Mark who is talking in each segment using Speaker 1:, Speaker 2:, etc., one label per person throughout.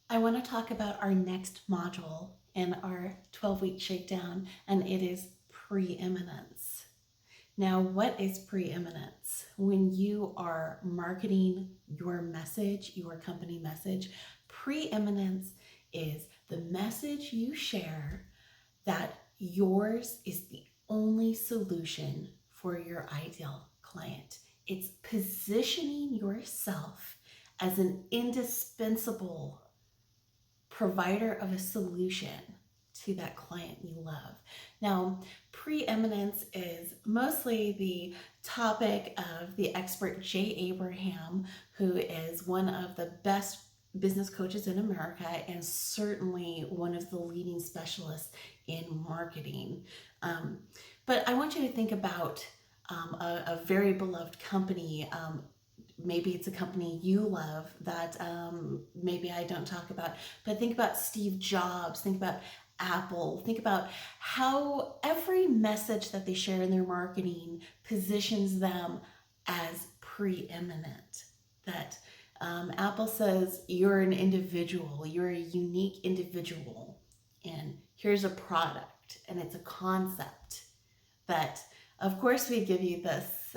Speaker 1: I want to talk about our next module in our 12-week shakedown, and it is preeminence. Now, what is preeminence? When you are marketing your message, your company message, preeminence is the message you share that yours is the only solution for your ideal client. It's positioning yourself as an indispensable provider of a solution to that client you love. Now, preeminence is mostly the topic of the expert Jay Abraham, who is one of the best business coaches in America and certainly one of the leading specialists in marketing. But I want you to think about a very beloved company. Maybe it's a company you love that maybe I don't talk about, but think about Steve Jobs, think about Apple, think about how every message that they share in their marketing positions them as preeminent. That Apple says you're an individual, you're a unique individual, and here's a product, and it's a concept that, of course, we give you this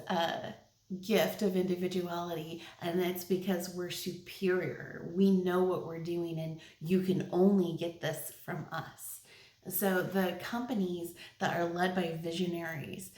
Speaker 1: gift of individuality, and it's because we're superior. We know what we're doing, and you can only get this from us. So the companies that are led by visionaries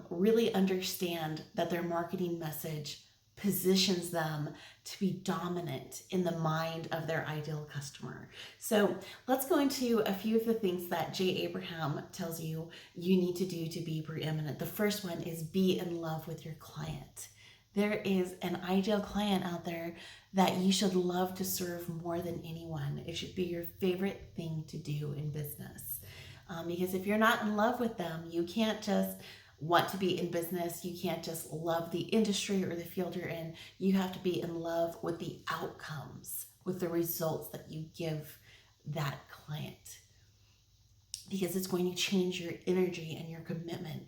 Speaker 1: really understand that their marketing message positions them to be dominant in the mind of their ideal customer. So let's go into a few of the things that Jay Abraham tells you need to do to be preeminent. The first one is be in love with your client. There is an ideal client out there that you should love to serve more than anyone. It should be your favorite thing to do in business. Because if you're not in love with them, you can't just want to be in business. You can't just love the industry or the field you're in. You have to be in love with the outcomes, with the results that you give that client, because it's going to change your energy and your commitment.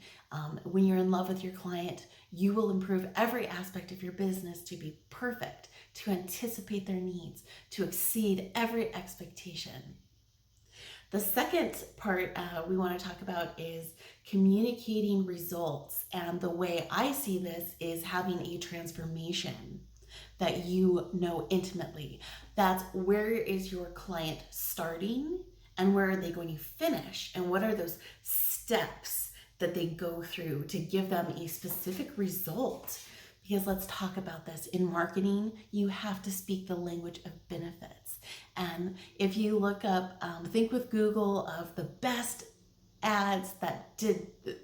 Speaker 1: When you're in love with your client, you will improve every aspect of your business to be perfect, to anticipate their needs, to exceed every expectation. The second part we want to talk about is communicating results. And the way I see this is having a transformation that you know intimately. That's where is your client starting and where are they going to finish? And what are those steps that they go through to give them a specific result? Because let's talk about this. In marketing, you have to speak the language of benefits. And if you look up, think with Google of the best ads that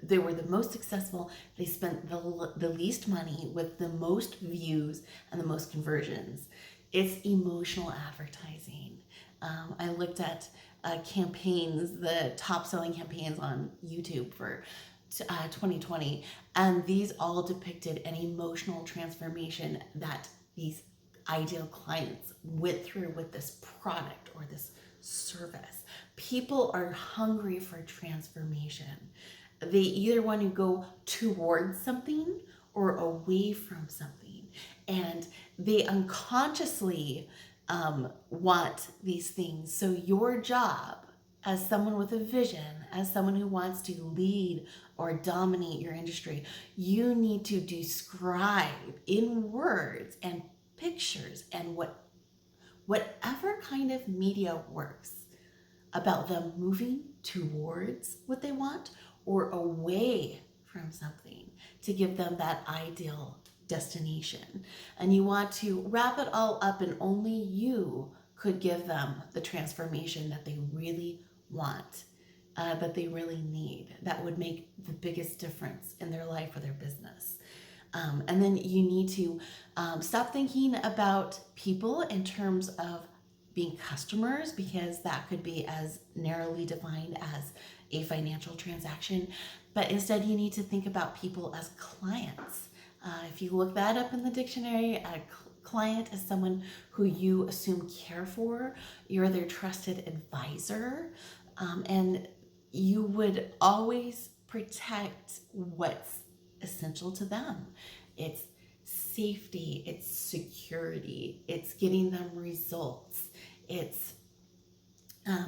Speaker 1: they were the most successful, they spent the least money with the most views and the most conversions. It's emotional advertising. I looked at campaigns, the top selling campaigns on YouTube for 2020, and these all depicted an emotional transformation that these ideal clients went through with this product or this service. People are hungry for transformation. They either want to go towards something or away from something, and they unconsciously want these things. So your job as someone with a vision, as someone who wants to lead or dominate your industry, you need to describe in words and pictures and whatever kind of media works about them moving towards what they want or away from something to give them that ideal destination. And you want to wrap it all up, and only you could give them the transformation that they really want, that they really need, that would make the biggest difference in their life or their business. And then you need to stop thinking about people in terms of being customers, because that could be as narrowly defined as a financial transaction. But instead, you need to think about people as clients. If you look that up in the dictionary, a client is someone who you assume care for. You're their trusted advisor, and you would always protect what's essential to them. It's safety, it's security, it's getting them results, It's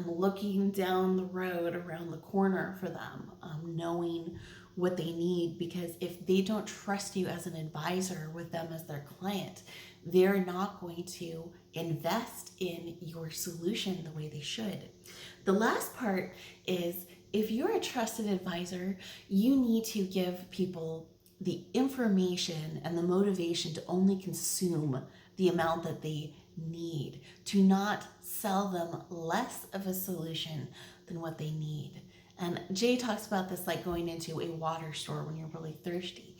Speaker 1: looking down the road around the corner for them, knowing what they need, because if they don't trust you as an advisor with them as their client, they're not going to invest in your solution the way they should. The last part is, if you're a trusted advisor, you need to give people the information and the motivation to only consume the amount that they need, to not sell them less of a solution than what they need. And Jay talks about this like going into a water store when you're really thirsty.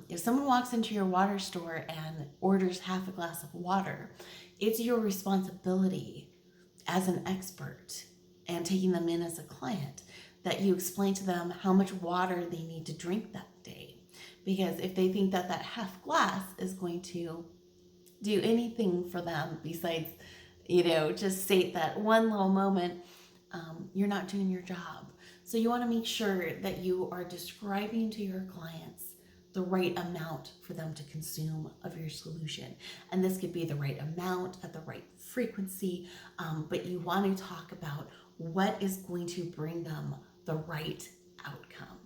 Speaker 1: If someone walks into your water store and orders half a glass of water, it's your responsibility as an expert and taking them in as a client that you explain to them how much water they need to drink that day. Because if they think that that half glass is going to do anything for them besides, just sate that one little moment, you're not doing your job. So you want to make sure that you are describing to your clients the right amount for them to consume of your solution. And this could be the right amount at the right frequency, but you want to talk about what is going to bring them the right outcome.